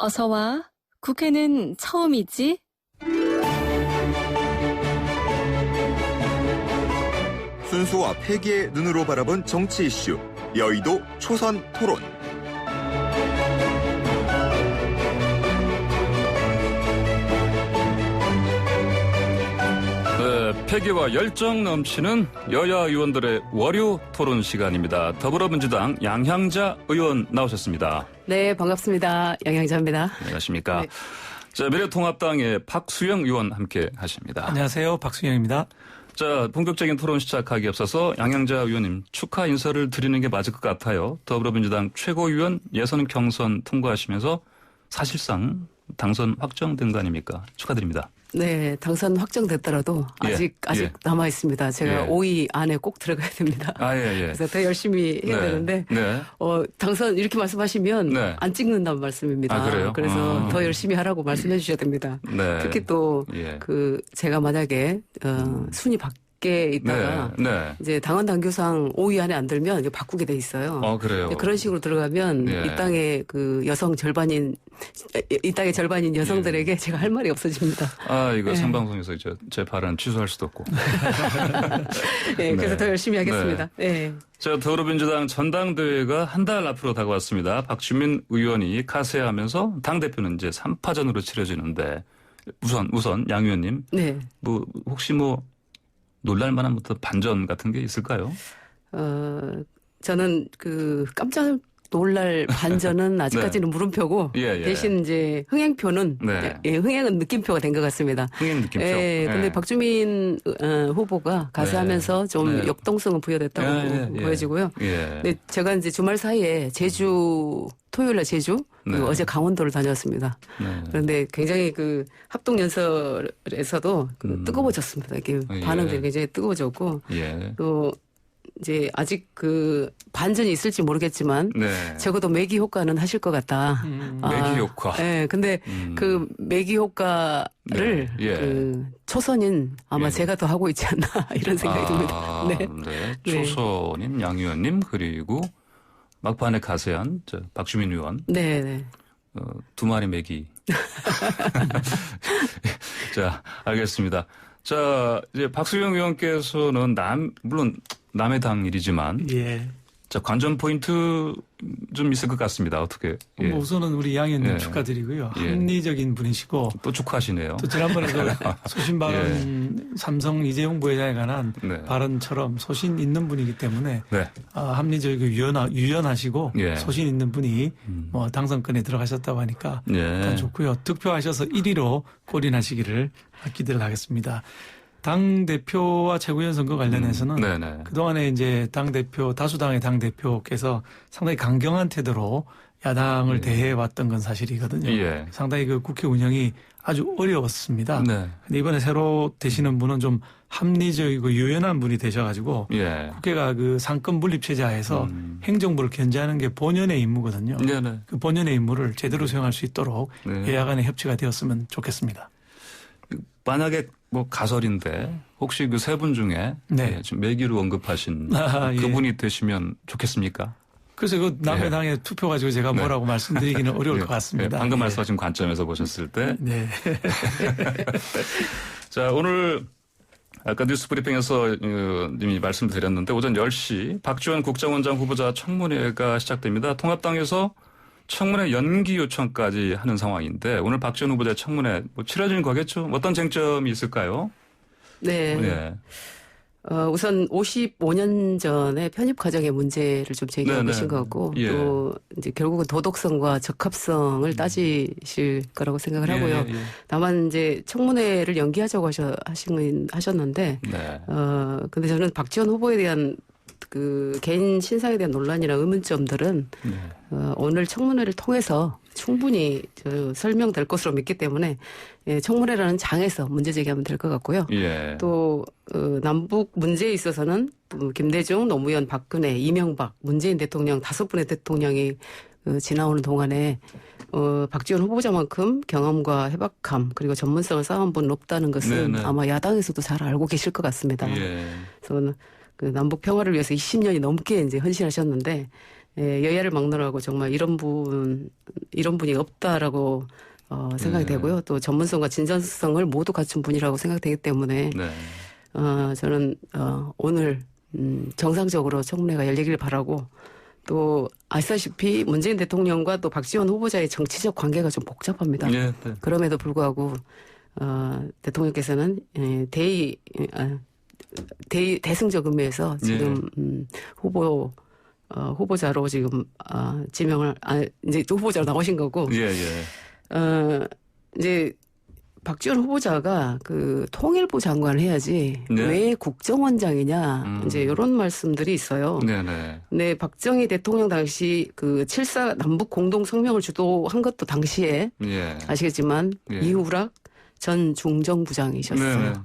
어서 와. 국회는 처음이지? 순수와 패기의 눈으로 바라본 정치 이슈, 여의도 초선 토론. 네, 패기와 열정 넘치는 여야 의원들의 월요 토론 시간입니다. 더불어민주당 양향자 의원 나오셨습니다. 네, 반갑습니다. 양향자입니다. 안녕하십니까. 네. 자, 미래통합당의 박수영 의원 함께 하십니다. 안녕하세요. 박수영입니다. 자, 본격적인 토론 시작하기 앞서서 양향자 의원님 축하 인사를 드리는 게 맞을 것 같아요. 더불어민주당 최고위원 예선 경선 통과하시면서 사실상 당선 확정된 거 아닙니까? 축하드립니다. 네, 당선 확정됐더라도 아직 남아 있습니다. 제가 5위 안에 꼭 들어가야 됩니다. 그래서 더 열심히 해야 되는데 당선 이렇게 말씀하시면 안 찍는다는 말씀입니다. 그래요? 그래서 더 열심히 하라고 말씀해 주셔야 됩니다. 네. 특히 또 제가 만약에 순위 밖에 있다가 이제 당원 당규상 5위 안에 안 들면 이제 바꾸게 돼 있어요. 그래요. 그런 식으로 들어가면 이 땅의 그 이 땅의 절반인 여성들에게 제가 할 말이 없어집니다. 이거 생방송에서 제 발언 취소할 수도 없고. 그래서 더 열심히 하겠습니다. 자, 더불어민주당 전당대회가 한 달 앞으로 다가왔습니다. 박주민 의원이 가세하면서 당대표는 이제 3파전으로 치러지는데 우선 양 의원님. 혹시 놀랄만한 반전 같은 게 있을까요? 저는 깜짝 놀랄 반전은 아직까지는 물음표고 대신 이제 흥행표는 흥행은 느낌표가 된 것 같습니다. 흥행 느낌표. 근데 박주민 후보가 가세하면서 좀 역동성은 부여됐다고 보여지고요. 근데 제가 이제 주말 사이에 토요일날 제주, 그리고 어제 강원도를 다녔습니다. 그런데 굉장히 그 합동연설에서도 뜨거워졌습니다. 이게 반응들이 굉장히 뜨거워졌고 또 이제 아직 그 반전이 있을지 모르겠지만 적어도 매기 효과는 하실 것 같다. 매기 효과. 근데 그 매기 효과를 그 초선인 아마 제가 더 하고 있지 않나 이런 생각이 듭니다. 초선인 양 의원님 그리고 막판에 가세한 박주민 의원. 두 마리 매기. 자, 알겠습니다. 자, 이제 박수영 의원께서는 물론 남의 당 일이지만 자, 관전 포인트 좀 있을 것 같습니다. 어떻게? 우선은 우리 양 의원님 축하드리고요. 합리적인 분이시고 또 축하하시네요. 또 지난번에 소신 발언 삼성 이재용 부회장에 관한 발언처럼 소신 있는 분이기 때문에 합리적이고 유연하시고 소신 있는 분이 당선권에 들어가셨다고 하니까 더 좋고요. 득표하셔서 1위로 골인하시기를 기대를 하겠습니다. 당대표와 최고위원 선거 관련해서는 그동안에 이제 다수당의 당대표께서 상당히 강경한 태도로 야당을 대해왔던 건 사실이거든요. 상당히 그 국회 운영이 아주 어려웠습니다. 근데 이번에 새로 되시는 분은 좀 합리적이고 유연한 분이 되셔가지고 국회가 그 상권 분립 체제하에서 행정부를 견제하는 게 본연의 임무거든요. 그 본연의 임무를 제대로 수행할 수 있도록 여야 간의 협치가 되었으면 좋겠습니다. 만약에 가설인데 혹시 그 세 분 중에 지금 매기로 언급하신 그분이 되시면 좋겠습니까? 그래서 그 남의 당에 투표 가지고 제가 뭐라고 말씀드리기는 어려울 것 같습니다. 방금 말씀하신 관점에서 보셨을 때. 자, 오늘 아까 뉴스브리핑에서 이미 말씀드렸는데 오전 10시 박지원 국정원장 후보자 청문회가 시작됩니다. 통합당에서 청문회 연기 요청까지 하는 상황인데 오늘 박지원 후보자 청문회 치러지는 거겠죠? 어떤 쟁점이 있을까요? 우선 55년 전에 편입 과정의 문제를 좀 제기하고 계신 것 같고 또 이제 결국은 도덕성과 적합성을 따지실 거라고 생각을 하고요. 다만 이제 청문회를 연기하자고 하셨는데 근데 저는 박지원 후보에 대한 그 개인 신상에 대한 논란이나 의문점들은 오늘 청문회를 통해서 충분히 설명될 것으로 믿기 때문에 청문회라는 장에서 문제 제기하면 될 것 같고요. 또 남북 문제에 있어서는 김대중, 노무현, 박근혜, 이명박, 문재인 대통령 5분의 대통령이 지나오는 동안에 박지원 후보자만큼 경험과 해박함 그리고 전문성을 쌓은 분 높다는 것은 아마 야당에서도 잘 알고 계실 것 같습니다. 그래서 그 남북 평화를 위해서 20년이 넘게 이제 헌신하셨는데 여야를 막론하고 정말 이런 분이 없다라고 생각이 되고요. 또 전문성과 진전성을 모두 갖춘 분이라고 생각되기 때문에 저는 오늘 정상적으로 청문회가 열리길 바라고 또 아시다시피 문재인 대통령과 또 박지원 후보자의 정치적 관계가 좀 복잡합니다. 그럼에도 불구하고 대통령께서는 대승적 의미에서 지금 후보자로 지금 지명을 이제 또 후보자로 나오신 거고 이제 박지원 후보자가 그 통일부 장관을 해야지 왜 국정원장이냐 이제 이런 말씀들이 있어요. 네, 박정희 대통령 당시 그 7.4 남북 공동 성명을 주도한 것도 당시에 아시겠지만 이우락 전 중정부장이셨어요.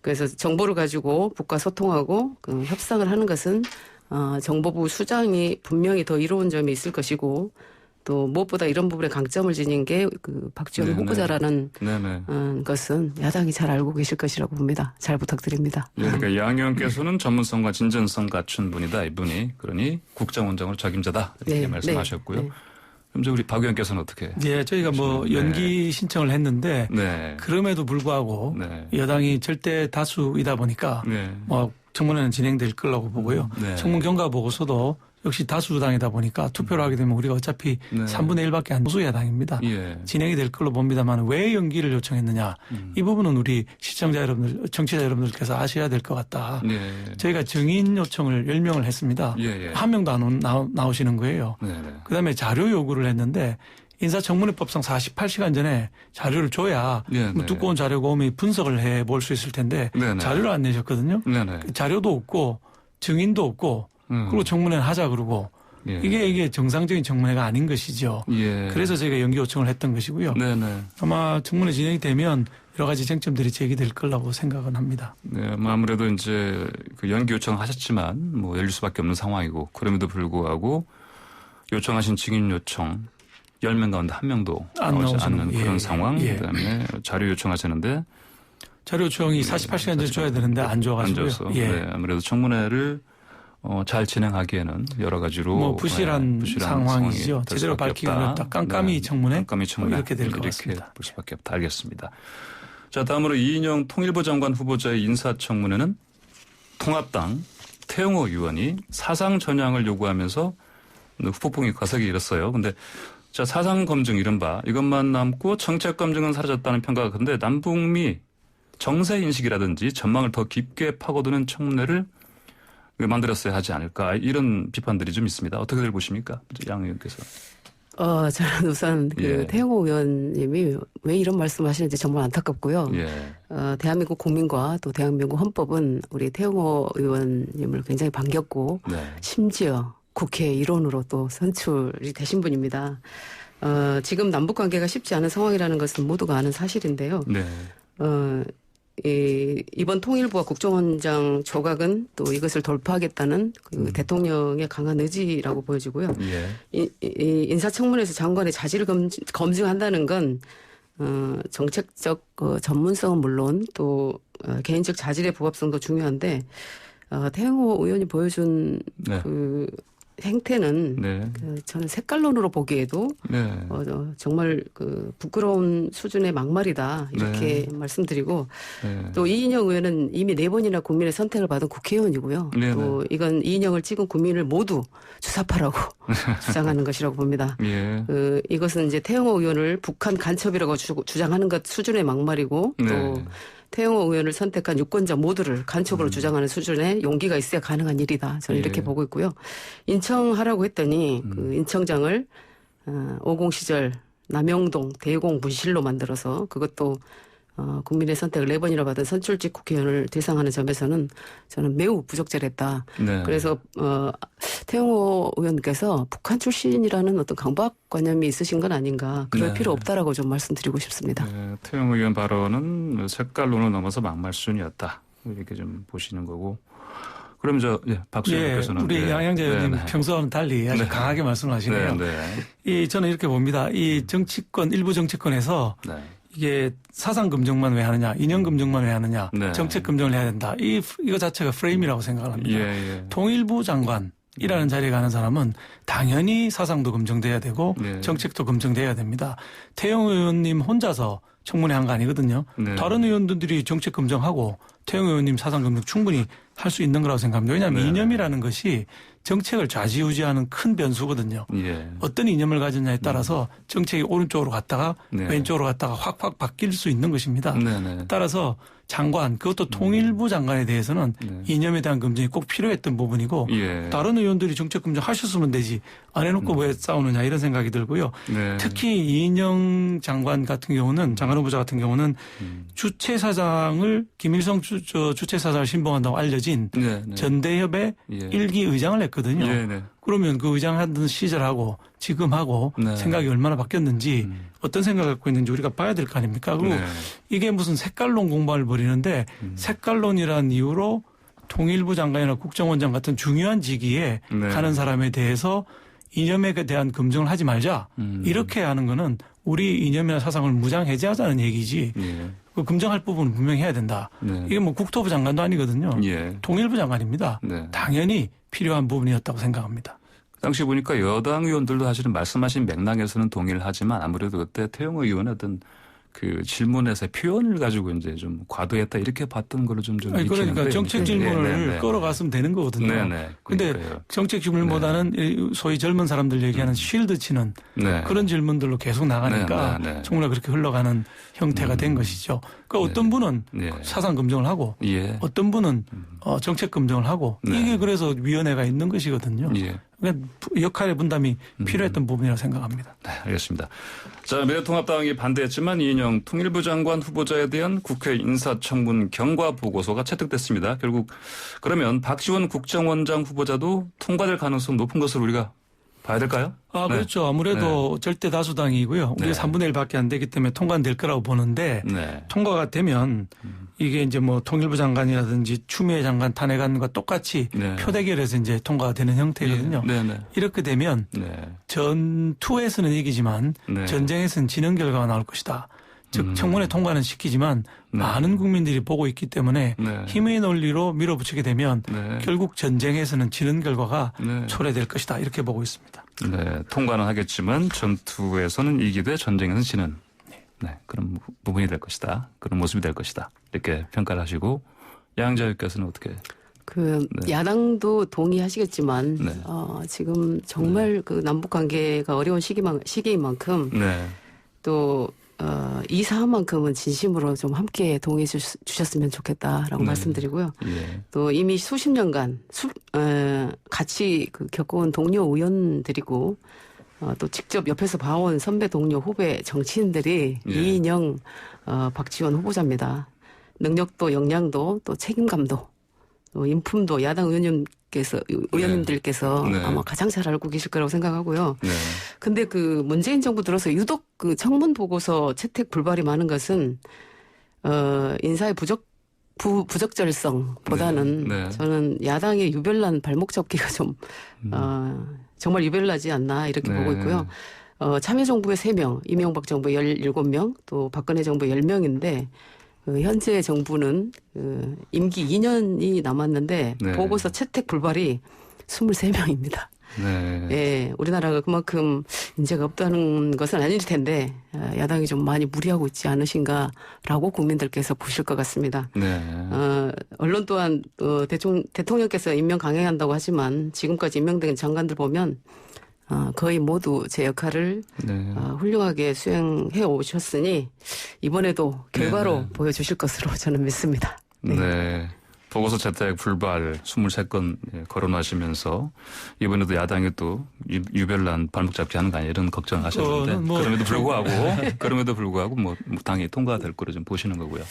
그래서 정보를 가지고 북과 소통하고 그 협상을 하는 것은 정보부 수장이 분명히 더 이로운 점이 있을 것이고 또 무엇보다 이런 부분에 강점을 지닌 게 그 박지원 후보자라는 것은 야당이 잘 알고 계실 것이라고 봅니다. 잘 부탁드립니다. 그러니까 양 의원께서는 전문성과 진전성 갖춘 분이다. 이분이. 그러니 국정원장으로 적임자다. 이렇게 말씀하셨고요. 그럼 이제 우리 박 의원께서는 어떻게? 저희가 뭐 연기 신청을 했는데 그럼에도 불구하고 여당이 절대 다수이다 보니까 뭐 청문회는 진행될 거라고 보고요. 청문 경과 보고서도 역시 다수당이다 보니까 투표를 하게 되면 우리가 어차피 3분의 1밖에 안 소수 야당입니다. 진행이 될 걸로 봅니다만 왜 연기를 요청했느냐. 이 부분은 우리 시청자 여러분들, 청취자 여러분들께서 아셔야 될 것 같다. 저희가 증인 요청을 10명을 했습니다. 한 명도 안 나오시는 거예요. 그다음에 자료 요구를 했는데 인사청문회법상 48시간 전에 자료를 줘야 두꺼운 자료가 오면 분석을 해볼 수 있을 텐데 자료를 안 내셨거든요. 자료도 없고 증인도 없고 그리고 청문회를 하자 그러고 이게 정상적인 청문회가 아닌 것이죠. 그래서 저희가 연기 요청을 했던 것이고요. 아마 청문회 진행이 되면 여러 가지 쟁점들이 제기될 거라고 생각은 합니다. 아무래도 이제 그 연기 요청하셨지만 뭐 열릴 수밖에 없는 상황이고 그럼에도 불구하고 요청하신 증인 요청 10명 가운데 1명도 나오지 않는 그런 상황. 그다음에 자료 요청하셨는데 자료 요청이 48시간 전에 줘야 되는데 안 줘가지고요. 아무래도 청문회를 잘 진행하기에는 여러 가지로 뭐 부실한 상황이죠. 제대로 밝히기가 어렵다. 깜깜이 청문회 이렇게 될 것 같습니다. 볼 수밖에 없다. 알겠습니다. 자, 다음으로 이인영 통일부 장관 후보자의 인사청문회는 통합당 태영호 의원이 사상 전향을 요구하면서 후폭풍이 거세게 일었어요. 근데 자, 사상 검증 이른바 이것만 남고 정책 검증은 사라졌다는 평가가 근데 남북미 정세 인식이라든지 전망을 더 깊게 파고드는 청문회를 만들었어야 하지 않을까 이런 비판들이 좀 있습니다. 어떻게들 보십니까? 양 의원께서. 저는 우선 태영호 의원님이 왜 이런 말씀하시는지 정말 안타깝고요. 대한민국 국민과 또 대한민국 헌법은 우리 태영호 의원님을 굉장히 반겼고 심지어 국회 일원으로 또 선출이 되신 분입니다. 지금 남북 관계가 쉽지 않은 상황이라는 것은 모두가 아는 사실인데요. 이번 통일부와 국정원장 조각은 또 이것을 돌파하겠다는 그 대통령의 강한 의지라고 보여지고요. 인사청문회에서 장관의 자질을 검증한다는 건 정책적 전문성은 물론 또 개인적 자질의 부합성도 중요한데 태영호 의원이 보여준 그 행태는 저는 색깔론으로 보기에도 정말 그 부끄러운 수준의 막말이다 이렇게 말씀드리고 또 이인영 의원은 이미 4번이나 국민의 선택을 받은 국회의원이고요. 또 이건 이인영을 찍은 국민을 모두 주사파라고 주장하는 것이라고 봅니다. 이것은 이제 태영호 의원을 북한 간첩이라고 주장하는 것 수준의 막말이고 또 태영호 의원을 선택한 유권자 모두를 간첩으로 주장하는 수준의 용기가 있어야 가능한 일이다. 저는 이렇게 보고 있고요. 인청하라고 했더니 그 인청장을 50 시절 남영동 대공 분실로 만들어서 그것도 국민의 선택을 4번이나 받은 선출직 국회의원을 대상하는 점에서는 저는 매우 부적절했다. 그래서 태영호 의원께서 북한 출신이라는 어떤 강박관념이 있으신 건 아닌가. 그럴 필요 없다라고 좀 말씀드리고 싶습니다. 태영호 의원 발언은 색깔론을 넘어서 막말 수준이었다. 이렇게 좀 보시는 거고. 그럼 박수 의원께서는 우리 양양자 의원님 평소와는 달리 아주 강하게 말씀을 하시네요. 저는 이렇게 봅니다. 이 정치권 일부 정치권에서 이게 사상 검증만 왜 하느냐, 인연 검증만 왜 하느냐, 정책 검증을 해야 된다. 이거 자체가 프레임이라고 생각을 합니다. 통일부 장관, 이라는 자리에 가는 사람은 당연히 사상도 검증돼야 되고 네. 정책도 검증돼야 됩니다. 태영 의원님 혼자서 청문회 한 거 아니거든요. 네. 다른 의원들이 정책 검증하고 태영 의원님 사상 검증 충분히 할 수 있는 거라고 생각합니다. 왜냐하면 네. 이념이라는 것이 정책을 좌지우지하는 큰 변수거든요. 예. 어떤 이념을 가졌냐에 따라서 정책이 오른쪽으로 갔다가 네. 왼쪽으로 갔다가 확확 바뀔 수 있는 것입니다. 네네. 따라서 장관, 그것도 통일부 장관에 대해서는 네. 이념에 대한 검증이 꼭 필요했던 부분이고 예. 다른 의원들이 정책 검증 하셨으면 되지 안 해놓고 왜 싸우느냐 이런 생각이 들고요. 네. 특히 이인영 장관 같은 경우는 장관 후보자 같은 경우는 주최사장을 김일성 주최사장을 신봉한다고 알려진 네네. 전대협의 예. 1기 의장을 했거든요. 네네. 그러면 그 의장하던 시절하고 지금하고 네. 생각이 얼마나 바뀌었는지 어떤 생각을 갖고 있는지 우리가 봐야 될 거 아닙니까? 그리고 네. 이게 무슨 색깔론 공방을 벌이는데 색깔론이라는 이유로 통일부 장관이나 국정원장 같은 중요한 직위에 네. 가는 사람에 대해서 이념에 대한 검증을 하지 말자. 이렇게 하는 거는 우리 이념이나 사상을 무장해제하자는 얘기지. 예. 그 검증할 부분은 분명히 해야 된다. 네. 이게 뭐 국토부 장관도 아니거든요. 예. 통일부 장관입니다. 네. 당연히 필요한 부분이었다고 생각합니다. 당시 보니까 여당 의원들도 사실은 말씀하신 맥락에서는 동의를 하지만 아무래도 그때 태영 의원의 어떤 그 질문에서 표현을 가지고 이제 좀 과도했다 이렇게 봤던 걸로 좀 그러니까 정책 질문을 끌어갔으면 되는 거거든요. 그런데 정책 질문보다는 소위 젊은 사람들 얘기하는 쉴드 치는 그런 질문들로 계속 나가니까 정말 그렇게 흘러가는 형태가 된 것이죠. 그러니까 어떤 분은 사상 검증을 하고 어떤 분은 정책 검증을 하고 이게 그래서 위원회가 있는 것이거든요. 그러니까 역할의 분담이 필요했던 부분이라고 생각합니다. 네, 알겠습니다. 자, 미래통합당이 반대했지만 이인영 통일부 장관 후보자에 대한 국회 인사청문 경과 보고서가 채택됐습니다. 결국 그러면 박지원 국정원장 후보자도 통과될 가능성 높은 것으로 우리가 봐야 될까요? 그렇죠. 아무래도 절대 다수당이고요. 우리가 3분의 1밖에 안 되기 때문에 통과는 될 거라고 보는데 통과가 되면 이게 이제 뭐 통일부 장관이라든지 추미애 장관 탄핵안과 똑같이 표대결에서 이제 통과가 되는 형태거든요. 이렇게 되면 전투에서는 이기지만 전쟁에서는 지는 결과가 나올 것이다. 즉 청문회 통과는 시키지만 많은 국민들이 보고 있기 때문에 힘의 논리로 밀어붙이게 되면 결국 전쟁에서는 지는 결과가 초래될 것이다. 이렇게 보고 있습니다. 네, 통과는 하겠지만 전투에서는 이기되 전쟁에서는 지는 그런 부분이 될 것이다. 그런 모습이 될 것이다. 이렇게 평가를 하시고 양자 의원께서는 어떻게? 야당도 동의하시겠지만 지금 정말 그 남북 관계가 어려운 시기인 만큼 또 이 사안만큼은 진심으로 좀 함께 동의해 주셨으면 좋겠다라고 말씀드리고요. 또 이미 수십 년간 같이 겪어온 동료 의원들이고 또 직접 옆에서 봐온 선배 동료 후배 정치인들이 이인영 박지원 후보자입니다. 능력도 역량도 또 책임감도 또 인품도 야당 의원님들께서 아마 가장 잘 알고 계실 거라고 생각하고요. 근데 그 문재인 정부 들어서 유독 그 청문 보고서 채택 불발이 많은 것은 인사의 부적절성보다는 저는 야당의 유별난 발목 잡기가 좀 정말 유별나지 않나 이렇게 보고 있고요. 참여정부의 3명, 이명박 정부의 17명, 또 박근혜 정부의 10명인데 현재 정부는 임기 2년이 남았는데 보고서 채택 불발이 23명입니다. 예, 우리나라가 그만큼 인재가 없다는 것은 아닐 텐데 야당이 좀 많이 무리하고 있지 않으신가라고 국민들께서 보실 것 같습니다. 언론 또한 대통령께서 임명 강행한다고 하지만 지금까지 임명된 장관들 보면 거의 모두 제 역할을 훌륭하게 수행해 오셨으니 이번에도 결과로 보여주실 것으로 저는 믿습니다. 보고서 채택 불발 23건 거론하시면서 이번에도 야당이 또 유별난 발목 잡기 하는 거 아니냐 이런 걱정을 하셨는데 그럼에도 불구하고 뭐 당이 통과될 거로 좀 보시는 거고요.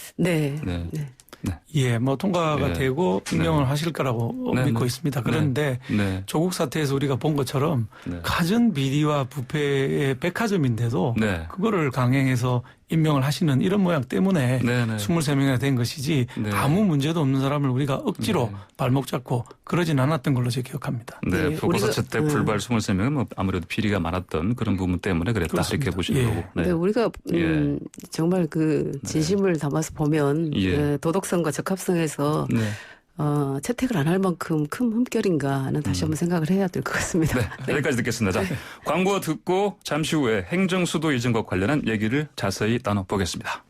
예, 뭐 통과가 되고 임명을 하실 거라고 믿고 있습니다. 그런데 조국 사태에서 우리가 본 것처럼 가전 비리와 부패의 백화점인데도 그거를 강행해서 임명을 하시는 이런 모양 때문에 23명이나 된 것이지 아무 문제도 없는 사람을 우리가 억지로 발목 잡고 그러진 않았던 걸로 제가 기억합니다. 보고서 채택 불발 23명은 뭐 아무래도 비리가 많았던 그런 부분 때문에 그랬다 이렇게 보시는 거고. 근데 우리가 정말 그 진심을 담아서 보면 도덕성과 적합성에서 채택을 안 할 만큼 큰 흠결인가는 다시 한번 생각을 해야 될 것 같습니다. 네, 여기까지 듣겠습니다. 자, 광고 듣고 잠시 후에 행정수도 이전과 관련한 얘기를 자세히 나눠보겠습니다.